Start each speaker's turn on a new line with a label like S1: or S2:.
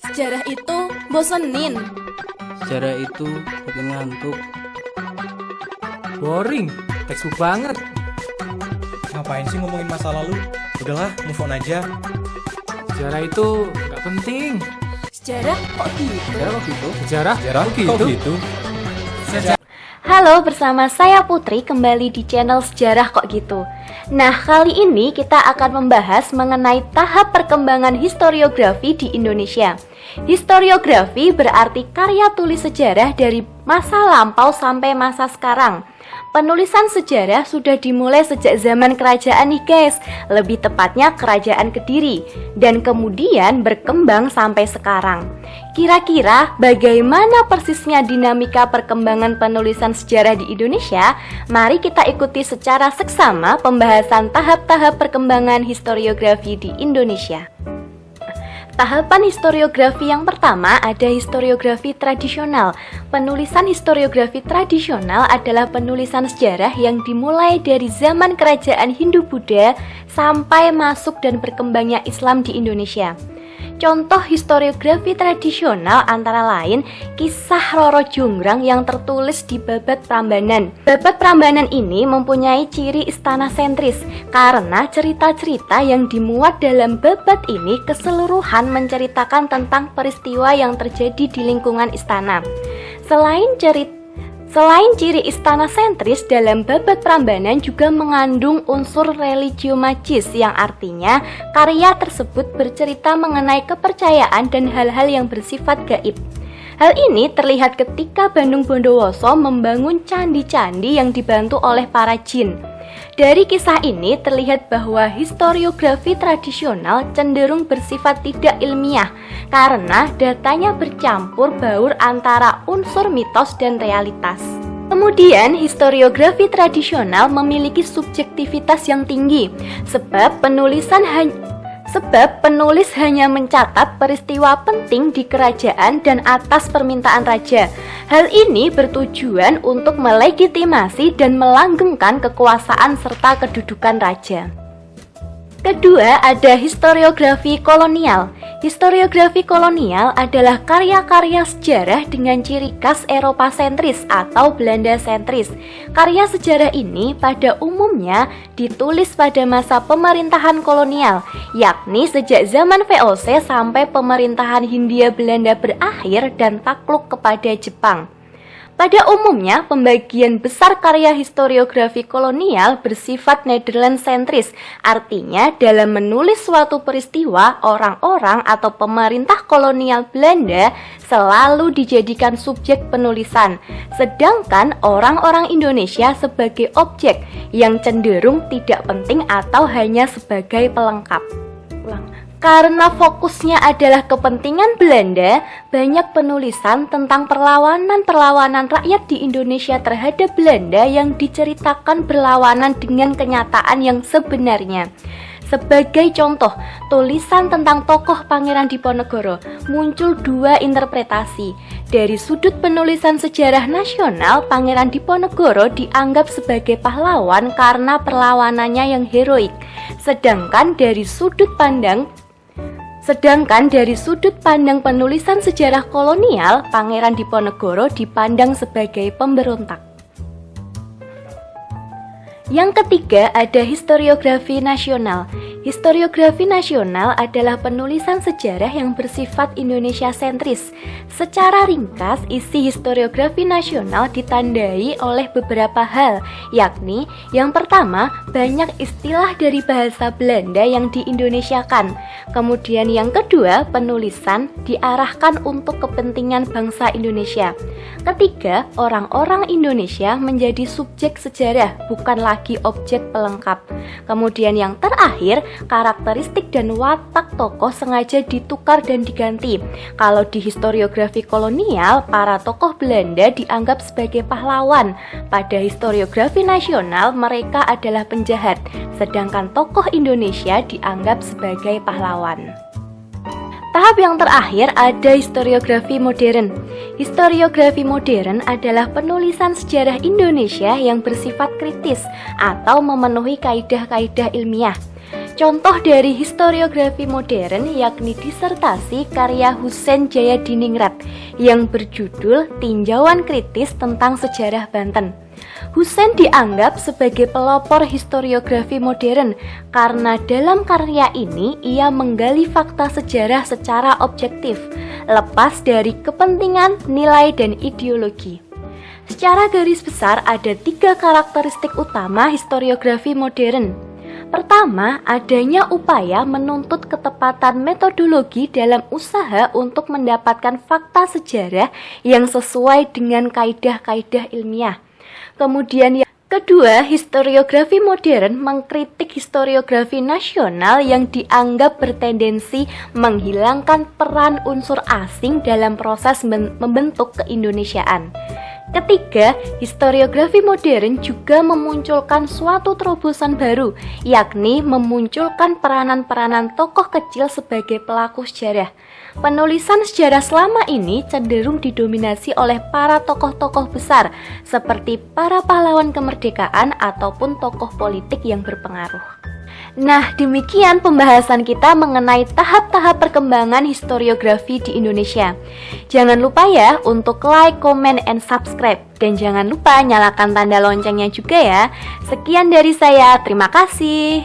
S1: Sejarah itu bosenin.
S2: Sejarah itu bikin ngantuk.
S3: Boring, textbook banget.
S4: Ngapain sih ngomongin masa lalu? Udahlah, move on aja.
S3: Sejarah itu nggak penting.
S1: Sejarah kok gitu?
S3: Sejarah
S4: Kok gitu?
S5: Halo, bersama saya Putri kembali di channel Sejarah Kok Gitu. Nah, kali ini kita akan membahas mengenai tahap perkembangan historiografi di Indonesia. Historiografi berarti karya tulis sejarah dari masa lampau sampai masa sekarang. Penulisan sejarah sudah dimulai sejak zaman kerajaan nih guys, lebih tepatnya kerajaan Kediri, dan kemudian berkembang sampai sekarang. Kira-kira bagaimana persisnya dinamika perkembangan penulisan sejarah di Indonesia? Mari kita ikuti secara seksama pembahasan tahap-tahap perkembangan historiografi di Indonesia. Tahapan historiografi yang pertama ada historiografi tradisional. Penulisan historiografi tradisional adalah penulisan sejarah yang dimulai dari zaman kerajaan Hindu-Buddha sampai masuk dan berkembangnya Islam di Indonesia. Contoh historiografi tradisional antara lain kisah Roro Jonggrang yang tertulis di Babad Prambanan. Babad Prambanan ini mempunyai ciri istana sentris karena cerita-cerita yang dimuat dalam babad ini keseluruhan menceritakan tentang peristiwa yang terjadi di lingkungan istana. Selain ciri istana sentris, dalam Babad Prambanan juga mengandung unsur religio magis yang artinya karya tersebut bercerita mengenai kepercayaan dan hal-hal yang bersifat gaib. Hal ini terlihat ketika Bandung Bondowoso membangun candi-candi yang dibantu oleh para jin. Dari kisah ini terlihat bahwa historiografi tradisional cenderung bersifat tidak ilmiah karena datanya bercampur baur antara unsur mitos dan realitas. Kemudian, historiografi tradisional memiliki subjektivitas yang tinggi sebab penulis hanya mencatat peristiwa penting di kerajaan dan atas permintaan raja. Hal ini bertujuan untuk melegitimasi dan melanggengkan kekuasaan serta kedudukan raja. Kedua, ada historiografi kolonial. Historiografi kolonial adalah karya-karya sejarah dengan ciri khas Eropa sentris atau Belanda sentris. Karya sejarah ini pada umumnya ditulis pada masa pemerintahan kolonial, yakni sejak zaman VOC sampai pemerintahan Hindia Belanda berakhir dan takluk kepada Jepang. Pada umumnya, pembagian besar karya historiografi kolonial bersifat Netherlands sentris, artinya dalam menulis suatu peristiwa, orang-orang atau pemerintah kolonial Belanda selalu dijadikan subjek penulisan, sedangkan orang-orang Indonesia sebagai objek yang cenderung tidak penting atau hanya sebagai pelengkap. Karena fokusnya adalah kepentingan Belanda, banyak penulisan tentang perlawanan rakyat di Indonesia terhadap Belanda yang diceritakan berlawanan dengan kenyataan yang sebenarnya. Sebagai contoh, tulisan tentang tokoh Pangeran Diponegoro muncul dua interpretasi. Dari sudut penulisan sejarah nasional, Pangeran Diponegoro dianggap sebagai pahlawan karena perlawanannya yang heroik. Sedangkan dari sudut pandang penulisan sejarah kolonial, Pangeran Diponegoro dipandang sebagai pemberontak. Yang ketiga ada historiografi nasional. Historiografi nasional adalah penulisan sejarah yang bersifat Indonesia sentris. Secara ringkas, isi historiografi nasional ditandai oleh beberapa hal, yakni yang pertama, banyak istilah dari bahasa Belanda yang diindonesiakan. Kemudian yang kedua, penulisan diarahkan untuk kepentingan bangsa Indonesia. Ketiga, orang-orang Indonesia menjadi subjek sejarah, bukan lagi objek pelengkap. Kemudian yang terakhir, karakteristik dan watak tokoh sengaja ditukar dan diganti. Kalau di historiografi kolonial, para tokoh Belanda dianggap sebagai pahlawan. Pada historiografi nasional, mereka adalah penjahat, sedangkan tokoh Indonesia dianggap sebagai pahlawan. Tahap yang terakhir ada historiografi modern. Historiografi modern adalah penulisan sejarah Indonesia yang bersifat kritis atau memenuhi kaidah-kaidah ilmiah. Contoh dari historiografi modern yakni disertasi karya Husein Jayadiningrat yang berjudul Tinjauan Kritis tentang Sejarah Banten. Husein dianggap sebagai pelopor historiografi modern karena dalam karya ini ia menggali fakta sejarah secara objektif, lepas dari kepentingan, nilai, dan ideologi. Secara garis besar ada 3 karakteristik utama historiografi modern. Pertama, adanya upaya menuntut ketepatan metodologi dalam usaha untuk mendapatkan fakta sejarah yang sesuai dengan kaidah-kaidah ilmiah. Kemudian yang kedua, historiografi modern mengkritik historiografi nasional yang dianggap bertendensi menghilangkan peran unsur asing dalam proses membentuk keindonesiaan. Ketiga, historiografi modern juga memunculkan suatu terobosan baru, yakni memunculkan peranan-peranan tokoh kecil sebagai pelaku sejarah. Penulisan sejarah selama ini cenderung didominasi oleh para tokoh-tokoh besar, seperti para pahlawan kemerdekaan ataupun tokoh politik yang berpengaruh. Nah, demikian pembahasan kita mengenai tahap-tahap perkembangan historiografi di Indonesia. Jangan lupa ya untuk like, comment, and subscribe. Dan jangan lupa nyalakan tanda loncengnya juga ya. Sekian dari saya, terima kasih.